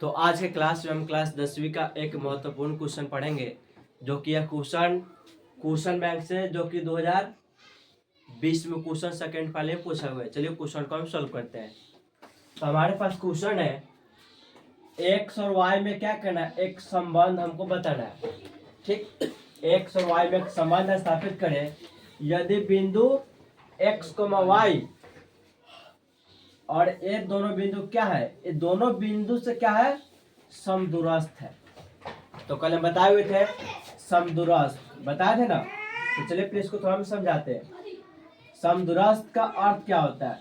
तो आज के क्लास में हम क्लास 10वीं का एक महत्वपूर्ण क्वेश्चन पढ़ेंगे, जो कि यह क्वेश्चन बैंक से जो कि 2020 में क्वेश्चन सेकंड पहले पूछा हुआ है। चलिए क्वेश्चन को हम सॉल्व करते हैं। तो हमारे पास क्वेश्चन है, एक्स और वाई में क्या करना है, एक संबंध हमको बताना है। ठीक, एक्स और वाई में एक संबंध स्थापित करें। यदि बिंदु एक्स, वाई और ये दोनों बिंदु क्या है, ये दोनों बिंदु से क्या है, समदूरस्थ है। तो कल हम बताए हुए थे समदूरस्थ, बताए थे ना। तो चलिए फिर इसको थोड़ा हम समझाते हैं। समदूरस्थ का अर्थ क्या होता है।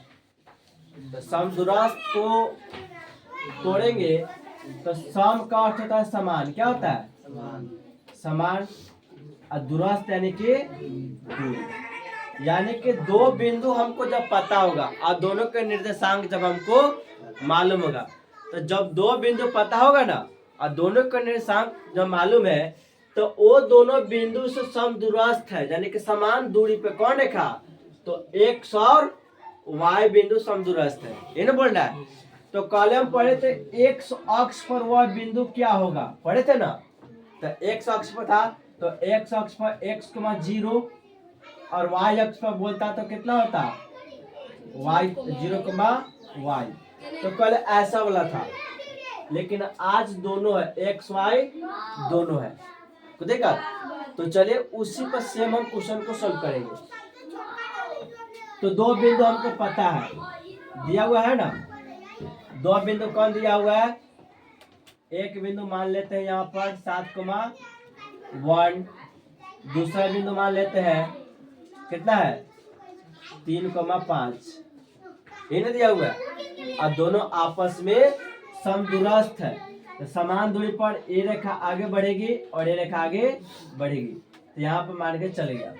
तो समदूरस्थ को तोड़ेंगे तो सम का अर्थ होता है समान। क्या होता है, समान। और दूरस्थ यानी कि दूर। यानी कि दो बिंदु हमको जब पता होगा और दोनों के निर्देशांक जब हमको मालूम होगा, तो जब दो बिंदु पता होगा ना और दोनों के निर्देशांक जब मालूम है, तो वो दोनों बिंदु से समदूरस्थ है, यानी कि समान दूरी पे कौन रेखा, तो एक्स और वाई बिंदु समदूरस्थ है। ये ना बोल रहा है। तो कल हम पढ़े थे एक्स अक्ष पर वह बिंदु क्या होगा, पढ़े थे ना। तो एक्स अक्ष पर था, तो एक्स अक्ष पर एक्स, 0 और वाई अक्ष पर बोलता तो कितना होता, वाई 0, वाई। तो कल ऐसा वाला था, लेकिन आज दोनों है, एक्स वाई दोनों है। तो देखा। तो चलिए उसी पर सेम हम क्वेश्चन को सॉल्व करेंगे। तो दो बिंदु हमको पता है, दिया हुआ है ना। दो बिंदु कौन दिया हुआ है, एक बिंदु मान लेते हैं यहाँ पर 7,1। दूसरा बिंदु मान लेते हैं कितना है, 3,5। ये ना दिया हुआ है। और दोनों आपस में समदूरस्थ है। तो समान दूरी पर ये रेखा आगे बढ़ेगी और ये रेखा आगे बढ़ेगी। तो यहाँ पर मान के चलेगा।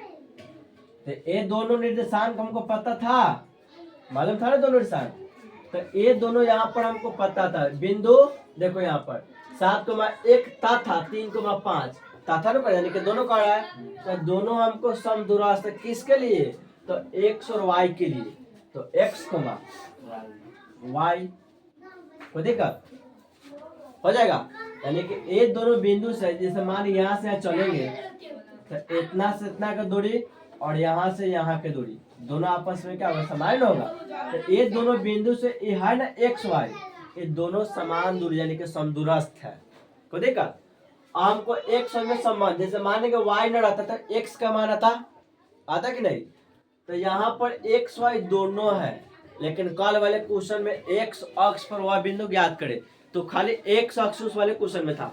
तो ये दोनों निर्देशांक हमको पता था, मालूम था ना दोनों निर्देशांक। तो ये दोनों यहाँ पर हमको पता था। बिंदु देखो यहाँ पर 7,1 तथा 3,5 तथा ना, यानी कि दोनों का है। तो दोनों हमको समदूरस्थ, किसके लिए, तो एक्स और वाई के लिए। तो एक्स, वाई को देखा हो जाएगा। यानी कि ये दोनों बिंदु से, जैसे मान यहाँ से चलेंगे तो इतना से इतना का दूरी और यहाँ से यहाँ की दूरी दोनों आपस में क्या होगा, समान होगा। तो ये दोनों बिंदु से ये है ना एक्स वाई, ये दोनों समान दूरी यानी कि समदूरस्थ है। को देखा। हमको एक्स में संबंध, जैसे माने कि वाई न रहता तो एक्स का मान आता कि नहीं। तो यहाँ पर एक्स वाई दोनों है, लेकिन कल वाले क्वेश्चन में एक्स अक्ष पर वह बिंदु ज्ञात करे। तो खाली एक्स अक्ष उस वाले क्वेश्चन में था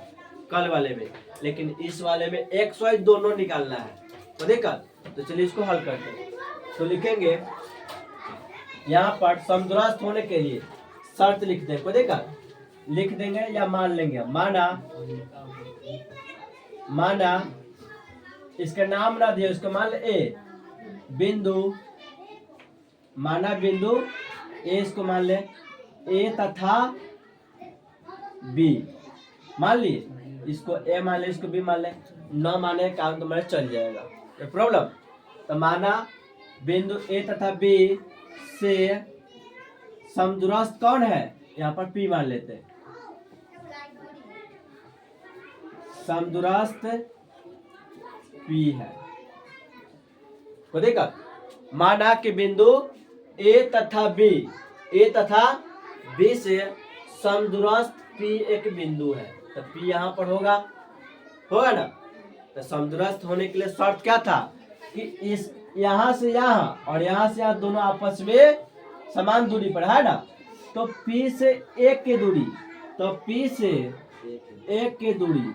कल वाले में, लेकिन इस वाले में एक्स वाई दोनों निकालना है। तो देखा। तो चलिए इसको हल करते हैं। तो लिखेंगे यहाँ पर समदूरस्थ होने के लिए शर्त लिखते हैं। को देखा, लिख देंगे या मान लेंगे। माना इसका नाम ना दिए, उसका मान ले ए बिंदु, माना बिंदु ए, इसको मान ले ए तथा बी मान लिए। इसको ए मान ले, इसको बी मान ले। न माने काम तो मेरे चल जाएगा, प्रॉब्लम। तो माना बिंदु ए तथा बी से समदूरस्थ कौन है, यहाँ पर पी मान लेते हैं। समदूरस्थ पी है। को देखा। माना कि बिंदु ए तथा बी से समदूरस्थ पी एक बिंदु है। तो पी यहाँ पर होगा ना। तो समदूरस्थ होने के लिए शर्त क्या था कि इस यहाँ से यहाँ और यहाँ से यहाँ दोनों आपस में समान दूरी पर है ना। तो पी से एक की दूरी, तो पी से एक की दूरी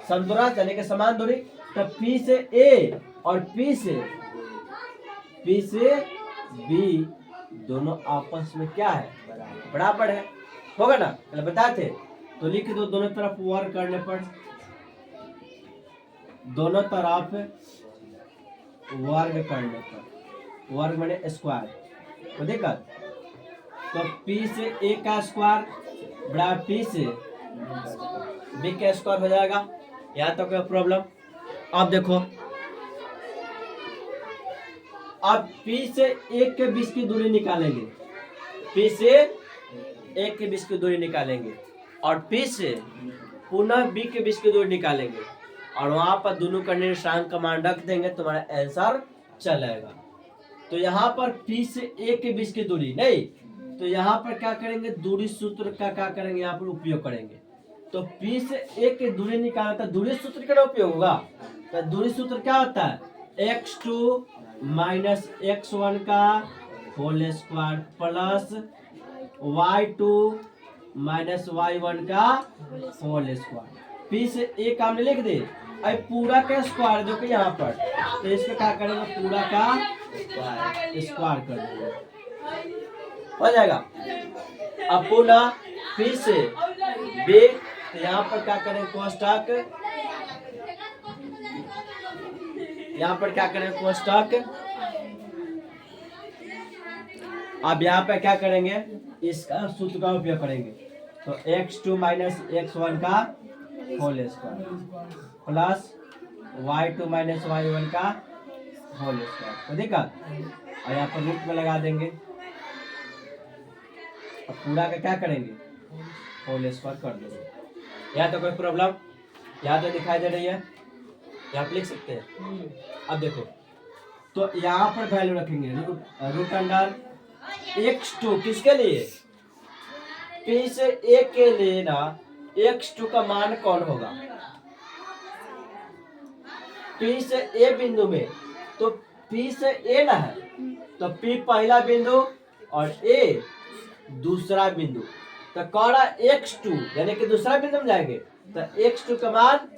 समदूरस्थ यानी कि समान दूरी। तो पी से ए और पी से बी दोनों आपस में क्या है, बराबर है। होगा ना, पहले बताए थे। तो लिख दो, दोनों तरफ वर्ग करने पर, दोनों तरफ वर्ग करने पर, वर्ग माने स्क्वायर। तो देखा। तो पी से ए का स्क्वायर बराबर पी से बी का स्क्वायर हो जाएगा। यहाँ तो कोई प्रॉब्लम। अब देखो, अब P से 1 के बीच की दूरी निकालेंगे। P से ए के बीच की दूरी निकालेंगे और पी से पुनः बी के बीच की दूरी निकालेंगे और वहां पर दोनों का निर्देशांक का मान रख देंगे, तुम्हारा आंसर चलेगा। तो यहाँ पर पी से ए के बीच की दूरी नहीं, तो यहाँ पर क्या करेंगे, दूरी सूत्र का क्या करेंगे, यहाँ पर उपयोग करेंगे। तो पी से ए की दूरी निकालना, तो दूरी सूत्र का उपयोग होगा। तो दूरी सूत्र क्या होता है, x2 माइनस x1 का whole square plus y2 minus y1 का होल स्क्वायर। पी से ए का हमने लिख दे, अब पूरा का स्क्वायर जो कि यहाँ पर, तो इसका क्या करेंगे, पूरा का स्क्वायर कर देंगे, हो जाएगा। अब पुनः पी से बी, तो यहाँ पर क्या करेंगे, कोष्टक, यहाँ पर क्या करेंगे, कोष्टक। अब यहाँ पे क्या करेंगे, इसका सूत्र का उपयोग करेंगे। तो x2 माइनस x1 का whole square plus y2 minus y1 का होल स्क्वायर, तो देखा, और यहाँ पर रूट में लगा देंगे। अब पूरा का क्या करेंगे, होल स्क्वायर कर देंगे। यहाँ तो कोई प्रॉब्लम, यहाँ तो दिखाई दे रही है, यहाँ पर लिख सकते हैं। अब देखो, तो यहाँ पर वैल्यू रखेंगे रूट अंडर x2 किसके लिए, p से a के लिए ना, x2 का मान कौन होगा, p से a बिंदु में, तो p से a ना है, तो p पहला बिंदु और a दूसरा बिंदु, तो कौड़ा x2 यानी कि दूसरा बिंदु में जाएंगे, तो x2 का मान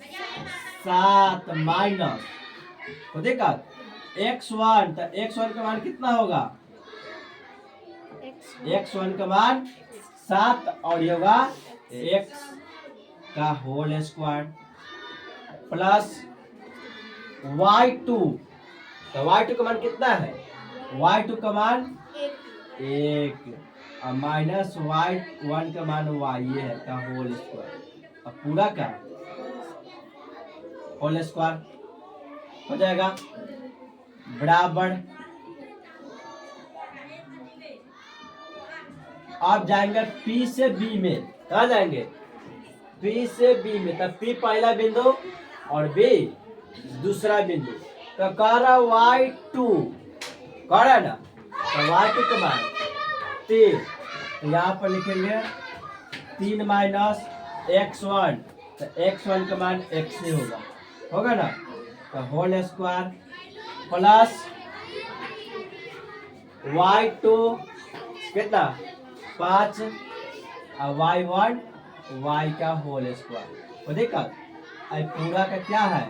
7 माइनस, तो देखा x1, तो x1 का मान कितना होगा, x1 का मान 7 और ये होगा x का होल स्क्वायर प्लस y2, तो y2 का मान कितना है, y2 का मान 1 और माइनस y1 का मान y ये है का होल स्क्वायर। अब पूरा का होल स्क्वायर हो जाएगा बराबर, आप जाएंगे P से B में, कहा जाएंगे, P से B में, तब P पहला बिंदु और B दूसरा बिंदु, तो कह रहा y2 कह रहा है ना, तो y2 का मान 3, तो यहाँ पर लिखेंगे 3 माइनस x1, तो x1 का मान x से होगा ना, तो होल स्क्वायर प्लस y2 कितना 5 और y1 y का होल स्क्वायर, तो देखा अब पूरा का क्या है,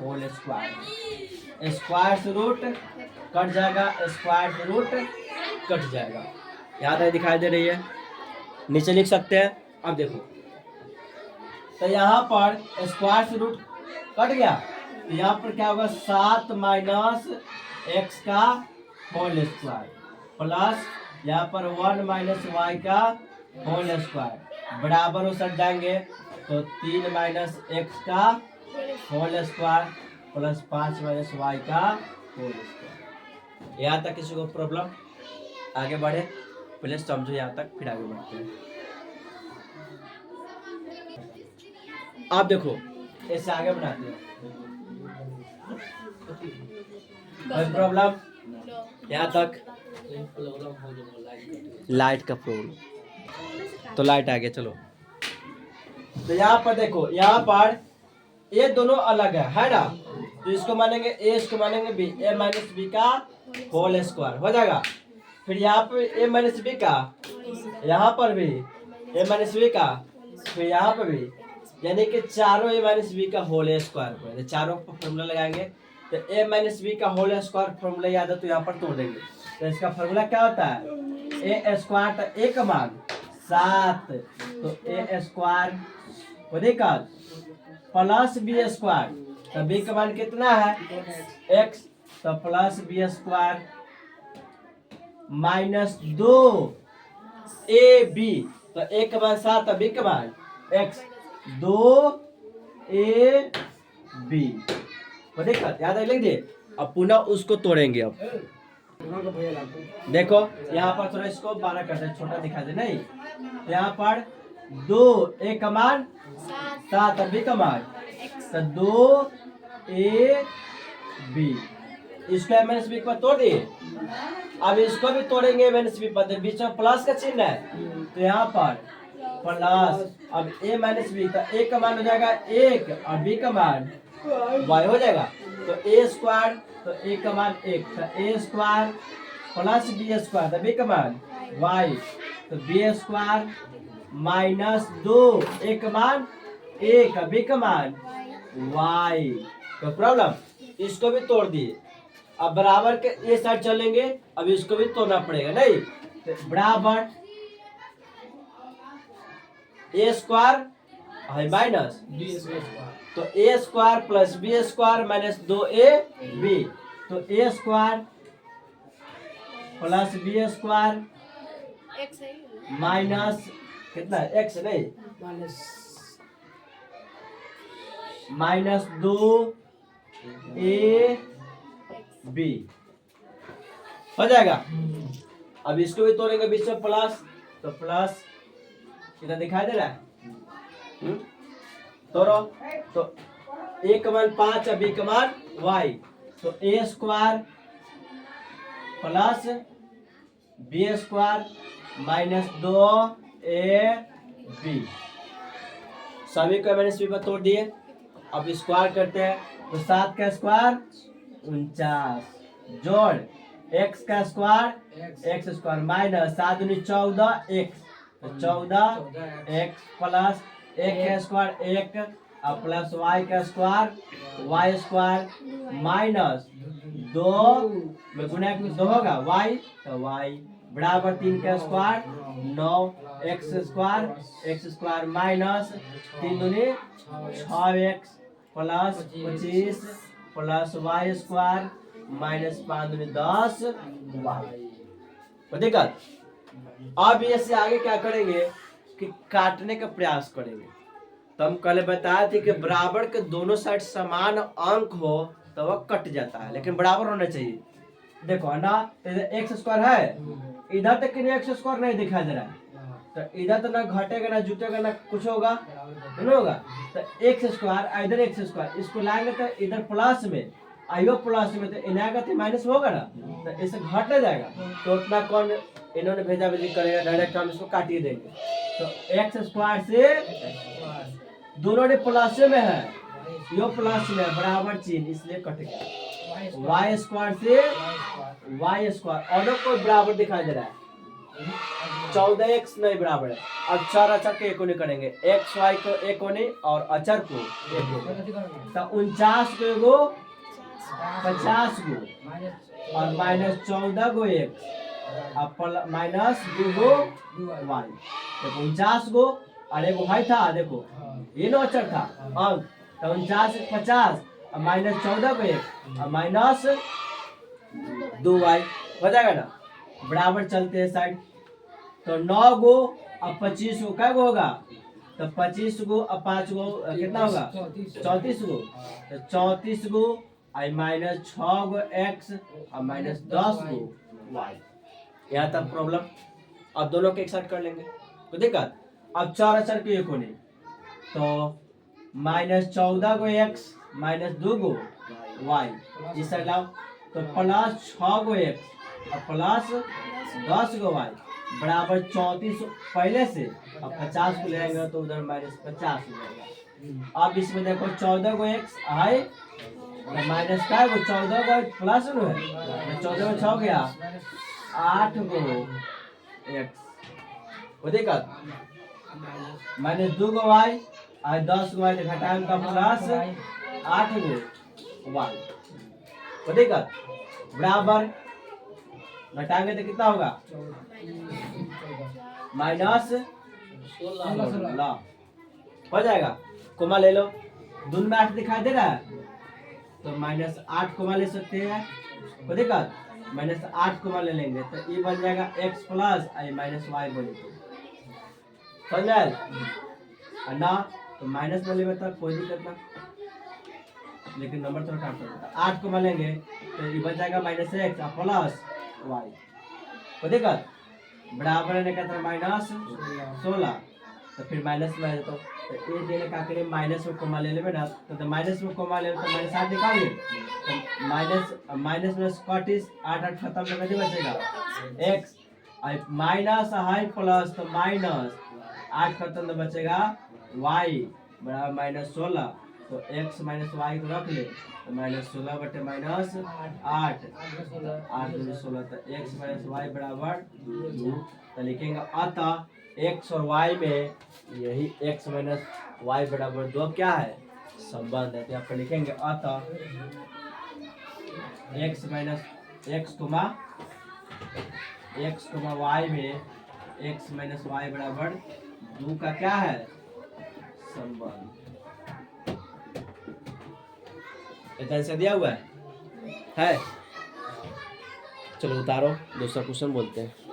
होल स्क्वायर, स्क्वायर से रूट कट जाएगा, स्क्वायर से रूट कट जाएगा। यहाँ तक दिखाई दे रही है, नीचे लिख सकते हैं। अब देखो, तो यहाँ पर स्क्वायर से रूट कट गया, तो यहाँ पर क्या होगा, 7 माइनस x का होल स्क्वायर प्लस यहाँ पर 1 माइनस y का होल स्क्वायर बराबर हो सट जाएंगे, तो 3 माइनस x का whole square plus 5 minus y का होल स्क्वायर। यहाँ तक किसी को प्रॉब्लम, आगे बढ़े, पहले समझो यहाँ तक फिर आगे बढ़ते हैं। आप देखो ऐसे आगे बढ़ाते हैं, कोई प्रॉब्लम यहाँ तक, लाइट का प्रॉब्लम, तो लाइट आ गया, चलो। तो यहाँ पर देखो, यहाँ पर ये दोनों अलग है ना, तो इसको मानेंगे a, इसको मानेंगे b, a माइनस बी का होल स्क्वायर हो जाएगा। फिर यहाँ पे a माइनस बी का, यहाँ पर भी a माइनस बी का, फिर यहाँ पर भी, यानी कि चारों a माइनस बी का होल स्क्वायर पर, चारों पर फॉर्मूला लगाएंगे, तो a माइनस बी का होल स्क्वायर फॉर्मूला याद है, तो यहाँ पर तोड़ देंगे। तो इसका फॉर्मूला क्या होता है, a स्क्वायर, तो a का मान 7, तो a स्क्वायर को देखा प्लस बी स्क्वायर, तो बी का मान कितना है x, तो plus b square minus 2 a b, तो a का मान 7, तो बी का मान x, 2 ए बी, तो देखा याद है, लिख दिए। अब पुनः उसको तोड़ेंगे, अब देखो यहाँ पर थोड़ा इसको 12 करते हैं, छोटा दिखा दे नहीं। यहाँ पर 2 ए कमान 7 बी कमान, तो 2 ए बी, इसको माइनस बी पर तोड़ दिए। अब इसको भी तोड़ेंगे माइनस बी पर, बीच में प्लस का चिन्ह है तो यहाँ पर प्लस, अब ए माइनस बी, तो ए का मान हो जाएगा 1 और बी का मान वाई हो जाएगा, तो ए स्क्वायर, तो ए का मान 1, तो a square plus b square, तो बी का मान वाई, तो बी स्क्वायर माइनस 2 ए का मान 1 बी का मान वाई। तो प्रॉब्लम इसको भी तोड़ दिए। अब बराबर के ये साइड चलेंगे, अब इसको भी तोड़ना पड़ेगा नहीं, तो बराबर ए स्क्वायर है माइनस, तो a square plus b square minus 2 a b, तो a square plus b square minus कितना है एक्स नहीं, माइनस 2 ए बी हो जाएगा। अब इसको भी तोड़ेंगे बीच में प्लस, तो प्लस इधर दिखाई दे रहा है, तोड़ो, तो ए का मान 5 बी का मान वाई, तो a square plus b square minus 2 a b, सभी को माइनस बी पर तोड़ दिए। अब स्क्वायर करते हैं, तो 7 का स्क्वायर 49 जोड़ x का स्क्वायर x स्क्वायर माइनस 7 दूनी 14 x, तो 14 x प्लस 1 का स्क्वायर 1 और प्लस y का स्क्वायर y स्क्वायर माइनस 2 में गुणा में 2 होगा y, तो y बराबर 3 का स्क्वायर 9 x स्क्वायर माइनस 3 दूनी 6x plus 25 plus y square minus 5 दूनी 10 वाई। दिक्कत अब इससे आगे क्या करेंगे कि काटने का प्रयास करेंगे। तो हम कल बताए थे कि बराबर के दोनों साइड समान अंक हो तो वह कट जाता है, लेकिन बराबर होना चाहिए। देखो ना, एक्स स्क्वायर है, इधर तक एक्स स्क्वायर नहीं दिखाई दे रहा है, तो इधर तो ना घटेगा ना जुटेगा ना कुछ होगा, नहीं होगा, तो एक्स स्क्वायर इधर एक्स स्क्वायर, इसको लाएंगे तो इधर प्लस में आइयो प्लस में, तो इन्हें तो माइनस होगा ना, तो इससे घट जाएगा, तो उतना कौन इन्होंने भेजा भेजी करेगा, डायरेक्ट हम इसको काट ही देंगे। तो एक्स स्क्वायर से दोनों ने प्लस में है, यो प्लस में बराबर चिन्ह इसलिए कट गया। वाई स्क्वायर से वाई स्क्वायर और कोई बराबर दिखाई दे रहा है, 14x नहीं बराबर है। अब 4 अचर के एक कोने करेंगे, x y को एक कोने और अचर को एक कोने, तो 49 को एगो 50 गो और माइनस 14 गो x और माइनस 2 गो y, देखो 49 गो और एगो भाई था, देखो ये नो अचर था अंक, तो 49 50 और माइनस 14 को एक और माइनस 2y हो जाएगा ना। बराबर चलते हैं साइड, तो 9 गो अब 25 गो क्या होगा, तो 25 गो अब 5 गो कितना होगा 34 गो, तो 34 गो आई माइनस 6 गो x और माइनस 10 गो y। यहाँ तक प्रॉब्लम। अब दोनों के एक साथ कर लेंगे तो दिक्कत। अब 4 अचर के एक होने, तो माइनस 14 गो x माइनस 2 गो y इस साइड लाओ, तो प्लस 6 गो x और प्लस 10 गो y बराबर 34 पहले से, अब 50 को ले आएंगे तो उधर माइनस 50 हो जाएगा। अब इसमें देखो 14 को x है तो माइनस का गो 14 को प्लस में है, 14 में 6 गया 8 गो x वो देखा, माइनस 2 गो y और 10 गो y घटाएं का प्लस 8 गो y वो देखा बराबर घटाएंगे तो कितना होगा माइनस 16 हो जाएगा। कोमा ले लो, दोनों में 8 दिखाई दे रहा है तो माइनस 8 कोमा ले सकते हैं, वो देखा माइनस 8 कोमा ले लेंगे तो ये बन जाएगा x प्लस आई माइनस वाई बनेगा, समझ ना। तो माइनस में लेंगे तो कोई दिक्कत ना, लेकिन नंबर थोड़ा काट सकता है। 8 को लेंगे तो ये बन जाएगा माइनस एक्स प्लस वाई को देखा बराबर है कहते माइनस 16 तो फिर माइनस में तो ये देने का करे माइनस में कोमा ले लेबे ना तो माइनस में कोमा ले तो माइनस 8 निकाल ले तो माइनस में स्क्वायर इज 8 8 खत्म तो कितना बचेगा x और माइनस है प्लस तो माइनस 8 खत्म तो बचेगा y बराबर माइनस 16 तो x माइनस वाई को रख ले तो माइनस 16 बटे माइनस 8 8 दूनी 16 तो x माइनस वाई बराबर 2 तो लिखेंगे अतः x और y में यही x माइनस वाई बराबर 2 क्या है संबंध है तो यहाँ पर लिखेंगे अतः x minus x comma y में x माइनस वाई बराबर 2 का क्या है संबंध इतना आंसर दिया हुआ है चलो उतारो दूसरा क्वेश्चन बोलते हैं।